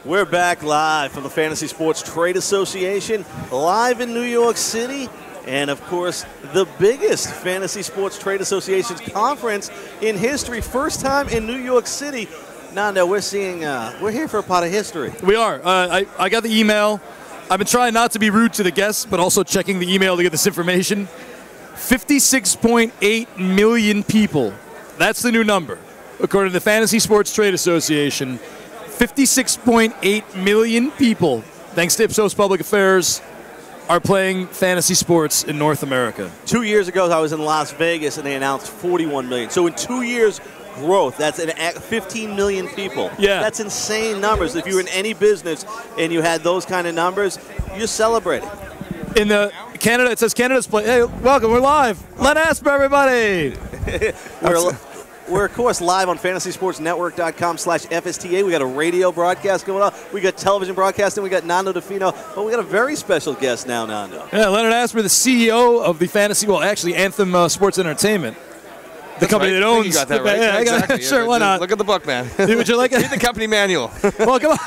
We're back live from the Fantasy Sports Trade Association, live in New York City, and of course, the biggest Fantasy Sports Trade Association's conference in history. First time in New York City. Nando, we're here for a part of history. We are. I got the email. I've been trying not to be rude to the guests, but also checking the email to get this information. 56.8 million people. That's the new number, according to the Fantasy Sports Trade Association. 56.8 million people, thanks to Ipsos Public Affairs, are playing fantasy sports in North America. 2 years ago, I was in Las Vegas, and they announced 41 million. So in 2 years, growth. That's 15 million people. Yeah. That's insane numbers. If you were in any business and you had those kind of numbers, you're celebrating. In Canada, it says Canada's play. Hey, welcome. We're live. Len Asper, everybody. We're, of course, live on fantasysportsnetwork.com/FSTA. We got a radio broadcast going on. We got television broadcasting. We got Nando DeFino. But we got a very special guest now, Nando. Yeah, Leonard Asper, the CEO of the Anthem Sports Entertainment. The company that owns. You got that right. Yeah, exactly. Sure, why not? Look at the book, man. Would you like it? Read the company manual. Well, come on.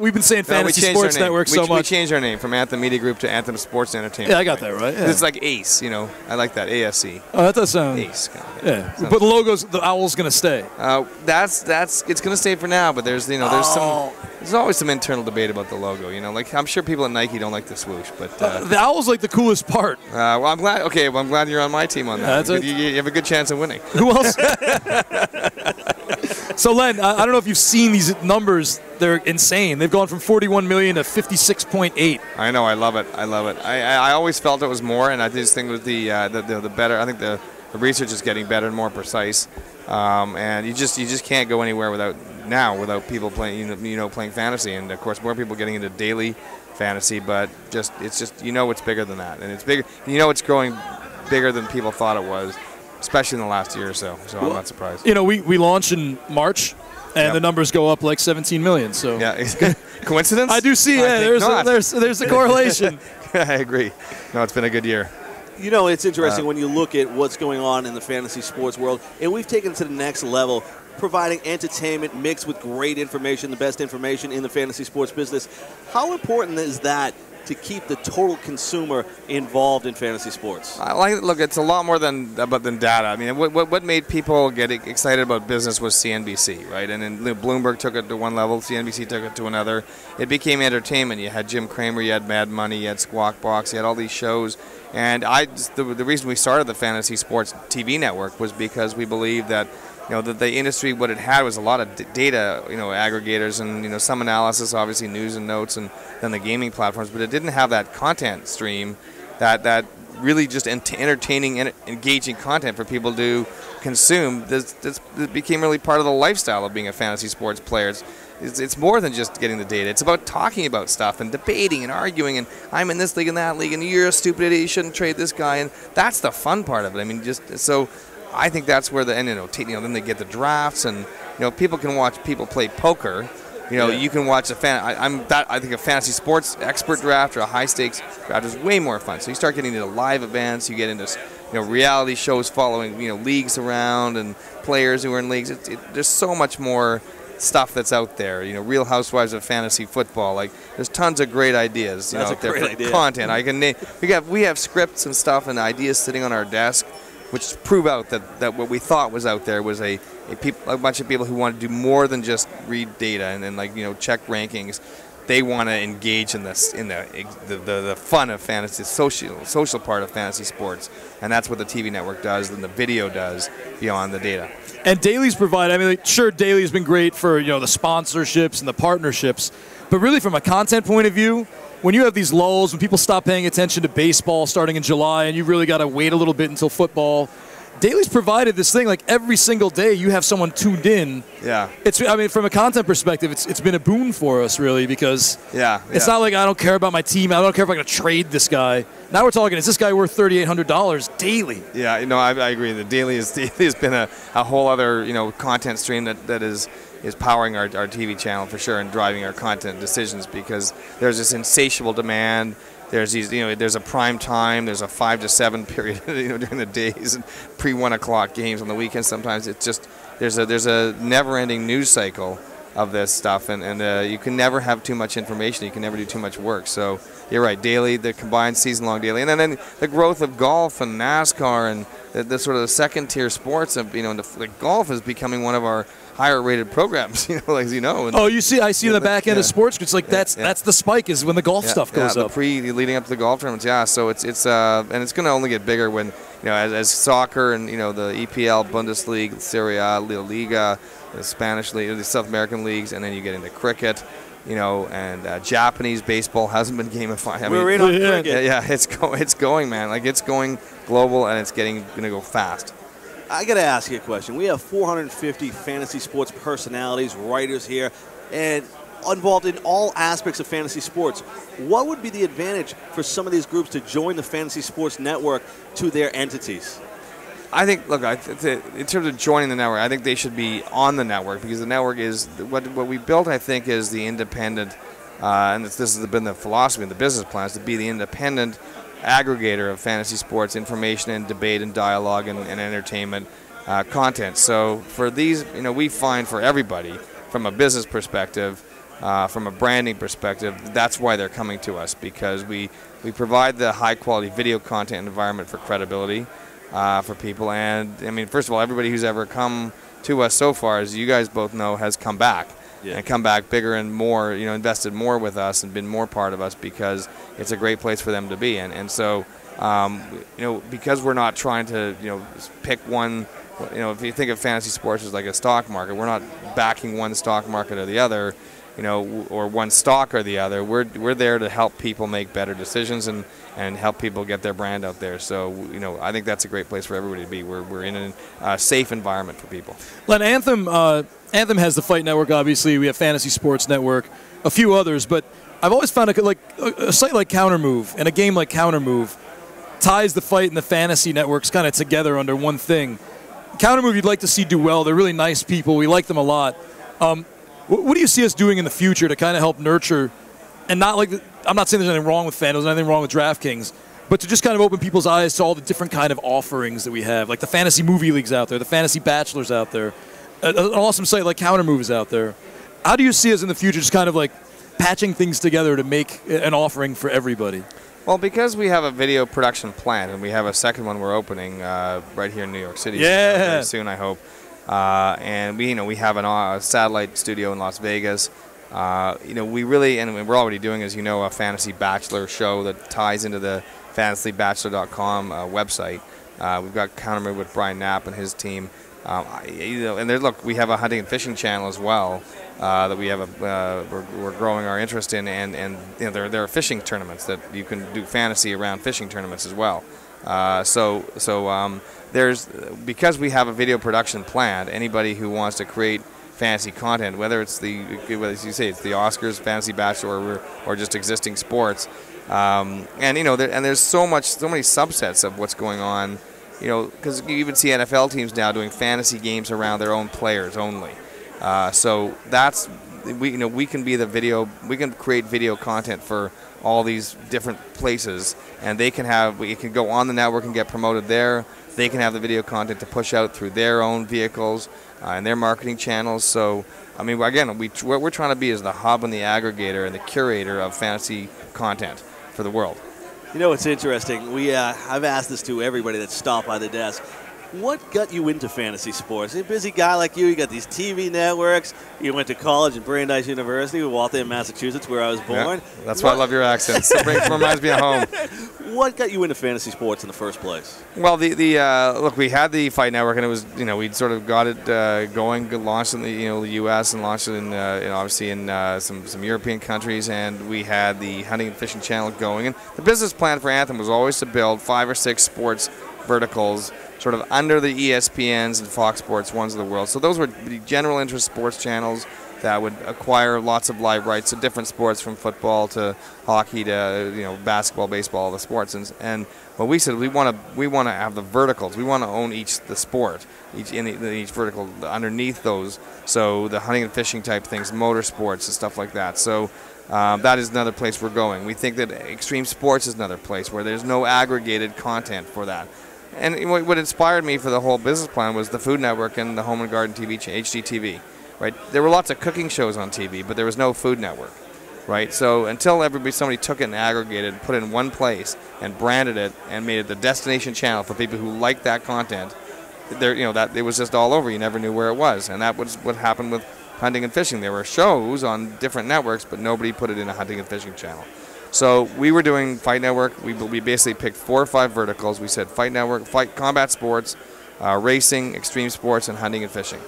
We've been saying Fantasy Sports Network so much. We changed our name from Anthem Media Group to Anthem Sports Entertainment. Yeah, I got that right. Yeah. It's like ACE, you know. I like that, ASC. Oh, that does sound. ACE. Yeah, but the owl's going to stay. It's going to stay for now, but there's always some internal debate about the logo. You know, like I'm sure people at Nike don't like the swoosh, but the owl's like the coolest part. Well, I'm glad. Okay, well, I'm glad you're on my team on that. You have a good chance of winning. Who else? So, Len, I don't know if you've seen these numbers. They're insane. They've gone from 41 million to 56.8. I know. I love it. I always felt it was more, and I just think it was the better. I think the research is getting better and more precise. And you just can't go anywhere without people playing playing fantasy, and of course more people getting into daily fantasy. But it's bigger than that, and it's bigger. It's growing bigger than people thought it was, especially in the last year or so. So I'm not surprised. We launched in March, and the numbers go up like 17 million. So yeah, coincidence? I do see. Yeah, there's a correlation. I agree. No, it's been a good year. You know, it's interesting when you look at what's going on in the fantasy sports world, and we've taken it to the next level, providing entertainment mixed with great information, the best information in the fantasy sports business. How important is that to keep the total consumer involved in fantasy sports? Look, it's a lot more than data. I mean, what made people get excited about business was CNBC, right? And then Bloomberg took it to one level, CNBC took it to another. It became entertainment. You had Jim Cramer, you had Mad Money, you had Squawk Box, you had all these shows. And the reason we started the Fantasy Sports TV network was because we believed that that the industry, what it had was a lot of data, aggregators and, some analysis, obviously news and notes, and then the gaming platforms, but it didn't have that content stream, that really just entertaining and engaging content for people to consume. This became really part of the lifestyle of being a fantasy sports player. It's more than just getting the data. It's about talking about stuff and debating and arguing, and I'm in this league and that league, and you're a stupid idiot, you shouldn't trade this guy, and that's the fun part of it. I mean, so I think that's where then they get the drafts, and people can watch people play poker. You can watch I think a fantasy sports expert draft or a high stakes draft is way more fun. So you start getting into live events, you get into reality shows following leagues around and players who are in leagues. There's so much more stuff that's out there. Real Housewives of Fantasy Football. Like there's tons of great ideas. That's a great idea. Content. I can name. We have scripts and stuff and ideas sitting on our desk, which prove out that what we thought was out there was a bunch of people who want to do more than just read data and then check rankings. They want to engage in this in the fun of fantasy, social part of fantasy sports, and that's what the TV network does and the video does beyond the data. And dailies provide. I mean, sure, daily has been great for the sponsorships and the partnerships, but really from a content point of view, when you have these lulls, when people stop paying attention to baseball starting in July, and you really got to wait a little bit until football. Daily's provided this thing like every single day you have someone tuned in. Yeah. From a content perspective, it's been a boon for us really because it's not like I don't care about my team. I don't care if I'm going to trade this guy. Now we're talking, is this guy worth $3,800 daily? Yeah, I agree. The daily has been a whole other content stream that is powering our TV channel for sure and driving our content decisions because there's this insatiable demand. There's these, there's a prime time. There's a 5 to 7 period, during the days, and pre-1 o'clock games on the weekends. Sometimes it's just there's a never-ending news cycle of this stuff, and you can never have too much information. You can never do too much work. So you're right, daily, the combined season-long daily, and then the growth of golf and NASCAR and the sort of the second-tier sports of like golf is becoming one of our higher-rated programs. As you know. And, I see the back end of sports. It's like that's the spike is when the golf stuff goes up. Leading up to the golf tournaments. Yeah, so it's and it's going to only get bigger when as soccer and the EPL, Bundesliga, Serie A, La Liga, the Spanish league, the South American leagues, and then you get into cricket. And Japanese baseball hasn't been gamified. We're in on cricket. Yeah, it's going, man. Like it's going global, and it's going to go fast. I got to ask you a question. We have 450 fantasy sports personalities, writers here, and involved in all aspects of fantasy sports. What would be the advantage for some of these groups to join the Fantasy Sports Network to their entities? I think, look, in terms of joining the network, I think they should be on the network because the network is what we built. I think is the independent, and this has been the philosophy and the business plans to be the independent aggregator of fantasy sports information and debate and dialogue and entertainment content. So for these, we find for everybody from a business perspective, from a branding perspective, that's why they're coming to us because we provide the high quality video content environment for credibility. For people, and I mean, first of all, everybody who's ever come to us so far, as you guys both know, has come back and come back bigger and more, invested more with us and been more part of us because it's a great place for them to be. And so, because we're not trying to, pick one, if you think of fantasy sports as like a stock market, we're not backing one stock market or the other, or one stock or the other. We're there to help people make better decisions and help people get their brand out there. So, I think that's a great place for everybody to be. We're in a safe environment for people. Len, Anthem has the Fight Network, obviously. We have Fantasy Sports Network, a few others. But I've always found a site like Countermove and a game like Countermove ties the Fight and the Fantasy Networks kind of together under one thing. Countermove you'd like to see do well. They're really nice people. We like them a lot. What do you see us doing in the future to kind of help nurture, and not like, I'm not saying there's anything wrong with FanDuel, there's nothing wrong with DraftKings, but to just kind of open people's eyes to all the different kind of offerings that we have, like the fantasy movie leagues out there, the fantasy bachelors out there, an awesome site like Countermove is out there. How do you see us in the future just kind of like patching things together to make an offering for everybody? Well, because we have a video production plant, and we have a second one we're opening right here in New York City very soon, I hope. And we have a satellite studio in Las Vegas. We really, and we're already doing, as you know, a fantasy bachelor show that ties into the fantasybachelor.com website. We've got Countermove with Brian Knapp and his team. And look, we have a hunting and fishing channel as well that we have we're growing our interest in, and there are fishing tournaments that you can do fantasy around fishing tournaments as well. There's, because we have a video production plan, anybody who wants to create fantasy content, whether it's as you say, it's the Oscars, Fantasy Bachelor, or just existing sports, and there's so many subsets of what's going on, because you even see NFL teams now doing fantasy games around their own players only. So that's we can be the video, we can create video content for all these different places, and it can go on the network and get promoted there. They can have the video content to push out through their own vehicles and their marketing channels. So, I mean, again, what we're trying to be is the hub and the aggregator and the curator of fantasy content for the world. It's interesting. I've asked this to everybody that's stopped by the desk. What got you into fantasy sports? You're a busy guy like you. You got these TV networks. You went to college at Brandeis University, Waltham, Massachusetts, where I was born. Yeah, that's why I love your accent. It reminds me of home. What got you into fantasy sports in the first place? Well, look, we had the Fight Network, and it was we'd sort of got it going, launched in the U.S. and launched it in obviously in some European countries, and we had the hunting and fishing channel going. And the business plan for Anthem was always to build 5 or 6 sports verticals, sort of under the ESPNs and Fox Sports ones of the world. So those were the general interest sports channels that would acquire lots of live rights to different sports, from football to hockey to basketball, baseball, all the sports. And what we said, we want to have the verticals. We want to own the sport, each vertical underneath those. So the hunting and fishing type things, motorsports and stuff like that. So that is another place we're going. We think that extreme sports is another place where there's no aggregated content for that. And what inspired me for the whole business plan was the Food Network and the Home and Garden TV, HGTV. right? There were lots of cooking shows on TV, but there was no Food Network, right? So until somebody took it and aggregated and put it in one place and branded it and made it the destination channel for people who liked that content, that it was just all over. You never knew where it was, and that was what happened with hunting and fishing. There were shows on different networks, but nobody put it in a hunting and fishing channel. So we were doing Fight Network. We basically picked 4 or 5 verticals. We said Fight Network, combat sports, racing, extreme sports, and hunting and fishing.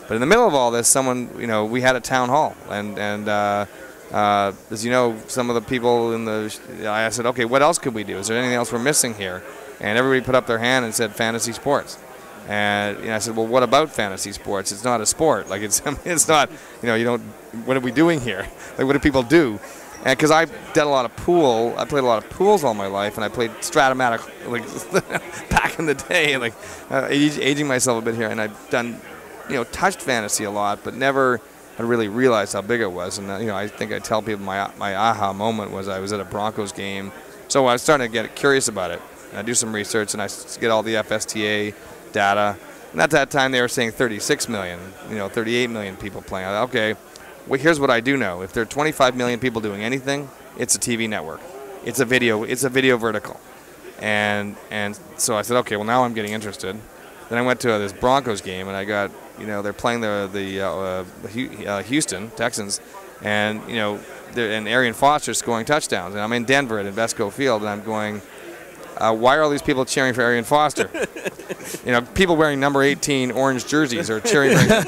But in the middle of all this, we had a town hall, and as you know, some of the people I said, okay, what else could we do? Is there anything else we're missing here? And everybody put up their hand and said fantasy sports. And I said, well, what about fantasy sports? It's not a sport. Like it's not. What are we doing here? Like, what do people do? And because I did a lot of pool, I played a lot of pools all my life, and I played Stratomatic like back in the day, like aging myself a bit here. And I've done, touched fantasy a lot, but never had really realized how big it was. And I think I tell people my aha moment was I was at a Broncos game, so I was starting to get curious about it. And I do some research, and I get all the FSTA data. And at that time, they were saying 36 million, 38 million people playing. I thought, okay. Well, here's what I do know. If there are 25 million people doing anything, it's a TV network. It's a video vertical. And so I said, okay, well, now I'm getting interested. Then I went to this Broncos game, and I got, they're playing the Houston Texans, and, and Arian Foster's scoring touchdowns. And I'm in Denver at Invesco Field, and I'm going, why are all these people cheering for Arian Foster? People wearing number 18 orange jerseys are cheering for him.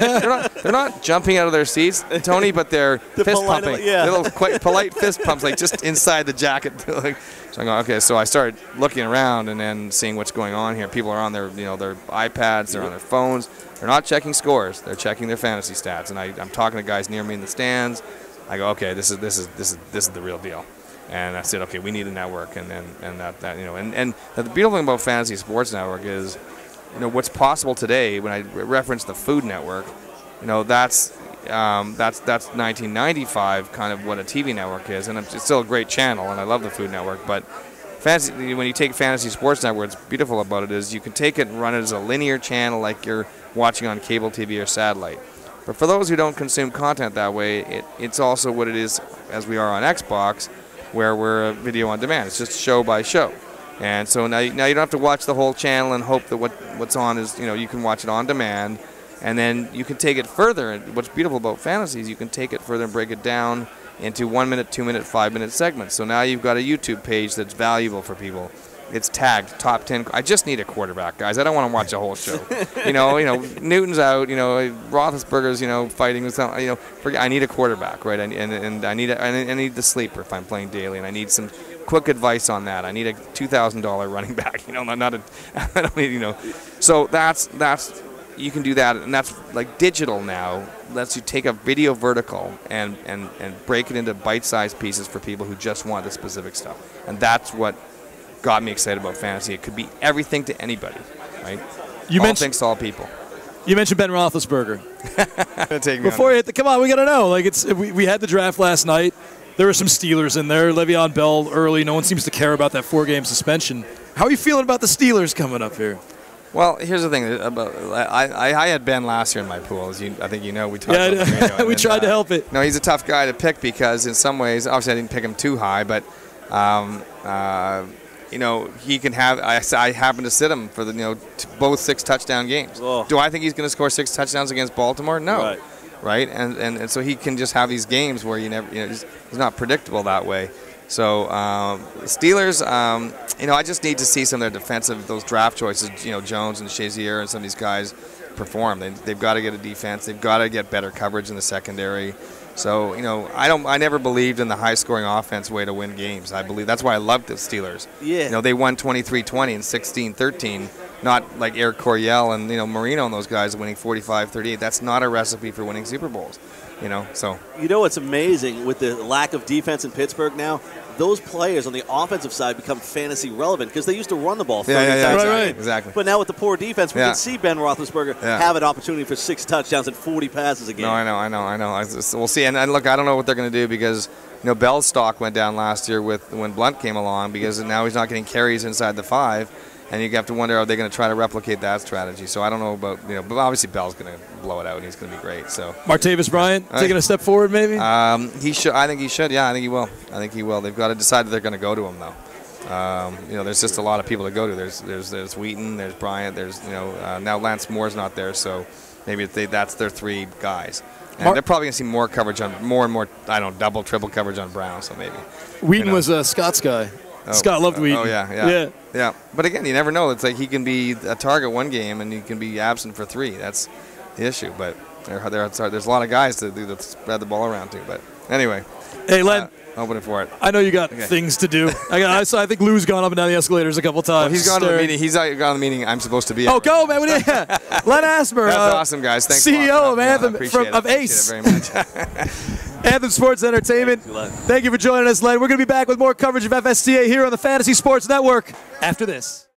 They're not jumping out of their seats, Tony, but they're fist pumping. Yeah. Little quite polite fist pumps, like just inside the jacket. So I go, okay. So I started looking around and then seeing what's going on here. People are on their iPads, they're on their phones. They're not checking scores. They're checking their fantasy stats. And I'm talking to guys near me in the stands. I go, okay, this is the real deal. And I said, okay, we need a network, and the beautiful thing about Fantasy Sports Network is, what's possible today. When I reference the Food Network, that's 1995 kind of what a TV network is, and it's still a great channel, and I love the Food Network. But when you take Fantasy Sports Network, what's beautiful about it is you can take it and run it as a linear channel, like you're watching on cable TV or satellite. But for those who don't consume content that way, it's also what it is as we are on Xbox, where we're a video on demand. It's just show by show. And so now you don't have to watch the whole channel and hope that what's on is, you can watch it on demand. And then you can take it further. And what's beautiful about fantasy is you can take it further and break it down into 1 minute, 2 minute, 5 minute segments. So now you've got a YouTube page that's valuable for people. It's tagged top 10. I just need a quarterback, guys. I don't want to watch a whole show. Newton's out. Roethlisberger's fighting with something. I need a quarterback, right? And I need the sleeper if I'm playing daily, and I need some quick advice on that. I need a $2,000 running back. I don't need. So that's you can do that, and that's like digital now. Lets you take a video vertical and break it into bite-sized pieces for people who just want the specific stuff, and that's what got me excited about fantasy. It could be everything to anybody, right? All things to all people. You mentioned Ben Roethlisberger. Before you hit come on, we got to know. We had the draft last night. There were some Steelers in there. Le'Veon Bell early. No one seems to care about that 4-game suspension. How are you feeling about the Steelers coming up here? Well, here's the thing. I had Ben last year in my pool. I think we talked about it. We tried to help it. No, he's a tough guy to pick because in some ways, obviously I didn't pick him too high, but he can have. I happen to sit him for both 6 touchdown games. Oh. Do I think he's going to score 6 touchdowns against Baltimore? No. Right. And so he can just have these games where he's not predictable that way. So Steelers, I just need to see some of their defensive, those draft choices, Jones and Shazier and some of these guys perform. They've got to get a defense. They've got to get better coverage in the secondary. So, I never believed in the high-scoring offense way to win games. I believe that's why I loved the Steelers. Yeah. They won 23-20 and 16-13, not like Eric Coryell and, Marino and those guys winning 45-38. That's not a recipe for winning Super Bowls, so. What's amazing with the lack of defense in Pittsburgh now? Those players on the offensive side become fantasy relevant because they used to run the ball 30 times. Right. Exactly. But now with the poor defense, we can see Ben Roethlisberger have an opportunity for 6 touchdowns and 40 passes a game. No, I know. We'll see. And look, I don't know what they're going to do because Bell's stock went down last year when Blunt came along because now he's not getting carries inside the 5. And you have to wonder, are they going to try to replicate that strategy? So I don't know about, but obviously Bell's going to blow it out, and he's going to be great. So Martavis Bryant taking a step forward, maybe? He should. I think he should. Yeah, I think he will. They've got to decide that they're going to go to him, though. There's just a lot of people to go to. There's Wheaton, there's Bryant, there's now Lance Moore's not there, so maybe that's their 3 guys. And they're probably going to see more coverage on more and more. I don't know, double, triple coverage on Brown. So maybe Wheaton was Scott's guy. Scott loved Wheaton. Oh yeah. But again, you never know. It's like he can be a target one game and he can be absent for 3. That's the issue. But there's a lot of guys to spread the ball around to. But anyway. Hey, Len. Open it for it. I know you got things to do. I think Lou's gone up and down the escalators a couple times. Well, he's gone to the meeting. He's gone to the meeting I'm supposed to be at. Oh, go, man. Len Asper. That's awesome, guys. Thanks CEO of Anthem of ACE. Very much. Anthem Sports Entertainment. Thank you for joining us, Len. We're going to be back with more coverage of FSTA here on the Fantasy Sports Network after this.